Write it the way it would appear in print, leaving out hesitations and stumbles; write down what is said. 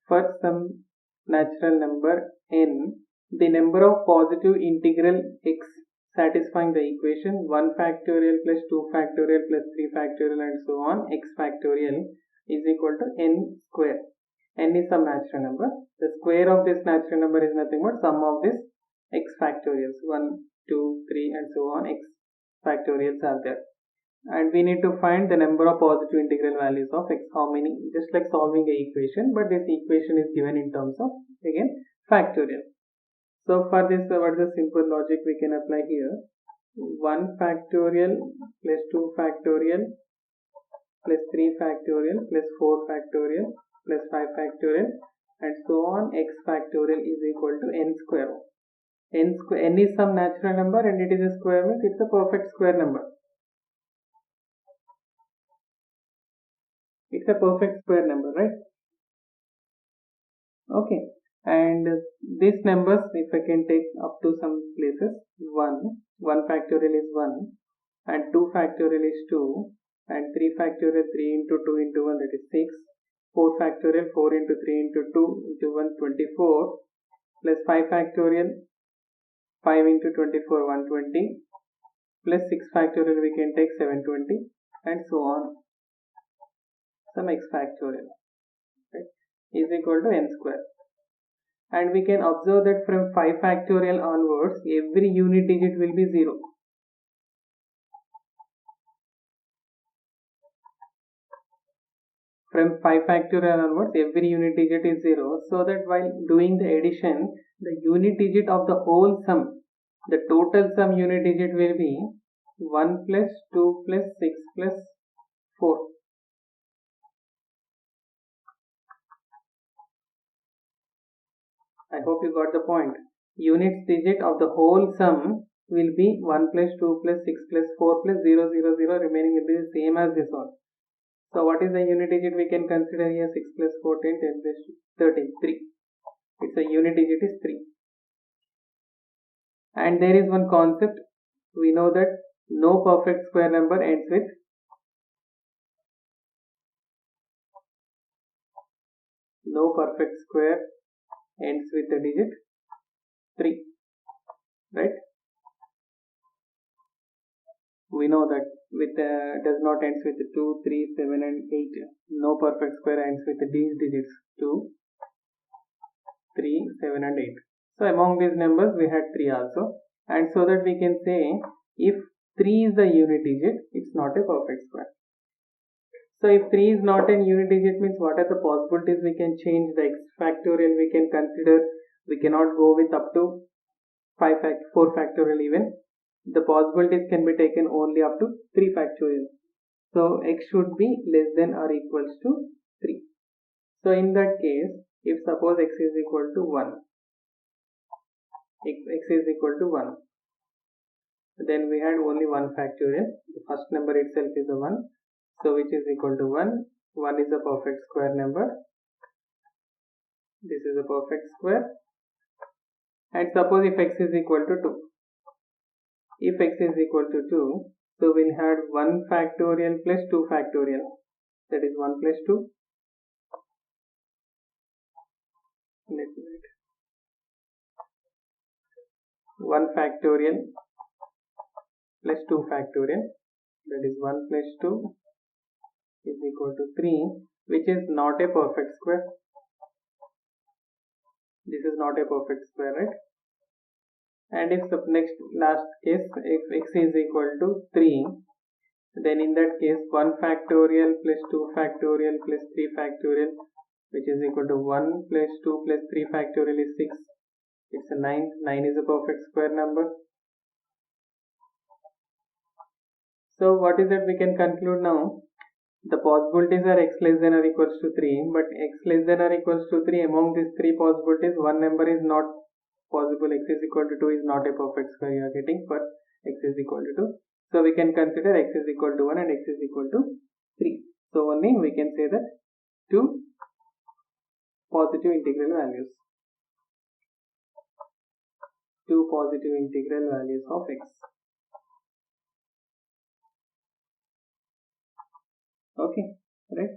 for some natural number n, the number of positive integral x satisfying the equation 1 factorial plus 2 factorial plus 3 factorial and so on x factorial is equal to n square. N is some natural number. The square of this natural number is nothing but sum of this x factorials 1, 2, 3 and so on x factorials are there. And we need to find the number of positive integral values of x. How many? Just like solving a equation, but this equation is given in terms of again factorial. So for this, what is the simple logic we can apply here? 1 factorial plus 2 factorial plus 3 factorial plus 4 factorial plus 5 factorial and so on x factorial is equal to n square. N is some natural number and it is a square, means it's a perfect square number. It's a perfect square number, right? Okay, and these numbers, if I can take up to some places, 1 factorial is 1 and 2 factorial is 2 and 3 factorial 3 into 2 into 1, that is 6, 4 factorial 4 into 3 into 2 into 1, 24 plus 5 factorial 5 into 24, 120 plus 6 factorial we can take 720 and so on, some x factorial, right, is equal to n square. And we can observe that from 5 factorial onwards every unit digit will be 0. From 5 factorial onwards every unit digit is 0, so that while doing the addition the unit digit of the whole sum, the total sum unit digit will be 1 plus 2 plus 6 plus 4. I hope you got the point. Units digit of the whole sum will be 1 plus 2 plus 6 plus 4 plus 0 0 0, remaining will be the same as this one. So what is the unit digit we can consider here? 6 plus 14, 10 plus 13, 3. It's a unit digit is 3. And there is one concept. We know that no perfect square number ends with the digit 3, right? We know that with does not ends with 2, 3, 7 and 8. No perfect square ends with these digits 2, 3, 7 and 8. So among these numbers we had 3 also, and so that we can say if 3 is the unit digit, it's not a perfect square. So if 3 is not a unit digit, means what are the possibilities we can change? The x factorial we can consider. We cannot go with up to 4 factorial even. The possibilities can be taken only up to 3 factorial. So x should be less than or equals to 3. So in that case, if suppose x is equal to 1, then we had only 1 factorial. The first number itself is a 1. So which is equal to 1. 1 is a perfect square number. This is a perfect square. And suppose if x is equal to 2. If x is equal to 2, so we'll have 1 factorial plus 2 factorial. That is 1 plus 2. Let me write. 1 factorial plus 2 factorial. That is 1 plus 2 is equal to 3, which is not a perfect square. This is not a perfect square, right? And if the last case, if x is equal to 3, then in that case 1 factorial plus 2 factorial plus 3 factorial, which is equal to 1 plus 2 plus 3 factorial is 6. It's a 9. 9 is a perfect square number. So what is that we can conclude now? The possibilities are x less than or equals to 3, but x less than or equals to 3, among these 3 possibilities, one number is not possible. X is equal to 2 is not a perfect square you are getting for x is equal to 2. So we can consider x is equal to 1 and x is equal to 3. So only we can say that 2 positive integral values. 2 positive integral values of x. Okay, right?